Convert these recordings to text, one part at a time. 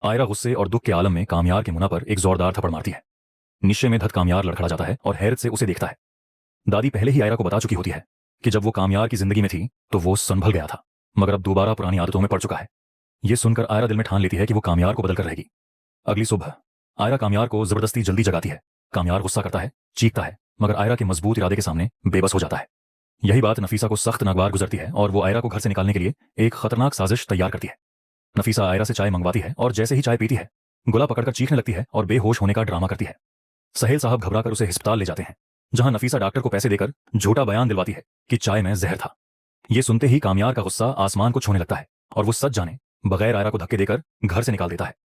आयरा गुस्से और दुख के आलम में कामयार के मुंह पर एक जोरदार थप्पड़ मारती है। निश्चय में धत कामयार लड़खड़ा जाता है और हैरत से उसे देखता है। दादी पहले ही आयरा को बता चुकी होती है कि जब वो कामयार की जिंदगी में थी तो वो संभल गया था, मगर अब दोबारा पुरानी आदतों में पड़ चुका है। ये सुनकर आयरा दिल में ठान लेती है कि वो कामयार को बदलकर रहेगी। अगली सुबह आयरा कामयार को जबरदस्ती जल्दी जगाती है। कामयार गुस्सा करता है, चीखता है, मगर आयरा के मजबूत इरादे के सामने बेबस हो जाता है। यही बात नफीसा को सख्त नागवार गुजरती है और वो आयरा को घर से निकालने के लिए एक खतरनाक साजिश तैयार करती है। नफीसा आयरा से चाय मंगवाती है और जैसे ही चाय पीती है गुला पकड़कर चीखने लगती है और बेहोश होने का ड्रामा करती है। सहेल साहब घबराकर उसे अस्पताल ले जाते हैं, जहां नफीसा डॉक्टर को पैसे देकर झूठा बयान दिलवाती है कि चाय में जहर था। ये सुनते ही कामयार का गुस्सा आसमान को छूने लगता है और वो सच जाने बगैर आयरा को धक्के देकर घर से निकाल देता है।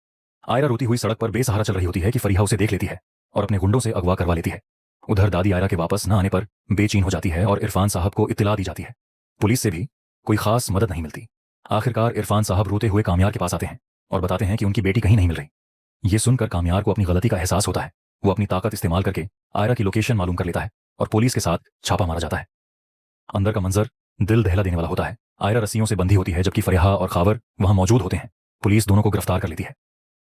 आयरा रोती हुई सड़क पर बेसहारा चल रही होती है कि फरीहा उसे देख लेती है और अपने गुंडों से अगवा करवा लेती है। उधर दादी आयरा के वापस न आने पर बेचैन हो जाती है और इरफान साहब को इत्तला दी जाती है। पुलिस से भी कोई खास मदद नहीं मिलती। आखिरकार इरफान साहब रोते हुए कामयार के पास आते हैं और बताते हैं कि उनकी बेटी कहीं नहीं मिल रही। ये सुनकर कामयार को अपनी गलती का एहसास होता है। वो अपनी ताकत इस्तेमाल करके आयरा की लोकेशन मालूम कर लेता है और पुलिस के साथ छापा मारा जाता है। अंदर का मंजर दिल दहला देने वाला होता है। आयरा रस्सियों से बंधी होती है जबकि फरीहा और खावर वहां मौजूद होते हैं। पुलिस दोनों को गिरफ्तार कर लेती है।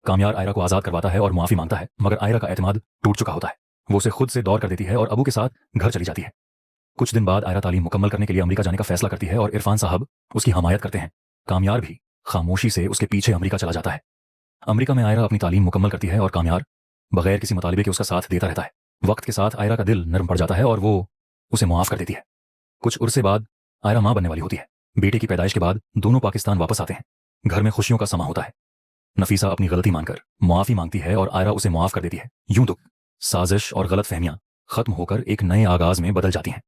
कामयार आयरा को आजाद करवाता है और मुआफी मांगता है, मगर आयरा का एतमाद टूट चुका होता है। वो उसे खुद से दौर कर देती है और अबू के साथ घर चली जाती है। कुछ दिन बाद आयरा तालीम मुकम्मल करने के लिए अमेरिका जाने का फैसला करती है और इरफान साहब उसकी हमायत करते हैं। कामयार भी खामोशी से उसके पीछे अमेरिका चला जाता है। अमेरिका में आयरा अपनी तालीम मुकम्मल करती है और कामयार बगैर किसी मुतालिबे के उसका साथ देता रहता है। वक्त के साथ आयरा का दिल नरम पड़ जाता है और वो उसे मुआफ कर देती है। कुछ उर्से बाद आयरा मां बनने वाली होती है। बेटे की पैदाइश के बाद दोनों पाकिस्तान वापस आते हैं। घर में खुशियों का समा होता है। नफीसा अपनी गलती मानकर मुआफी मांगती है और आयरा उसे मुआफ कर देती है। यूं दुख, साजिश और गलत फहमियां खत्म होकर एक नए आगाज में बदल जाती हैं।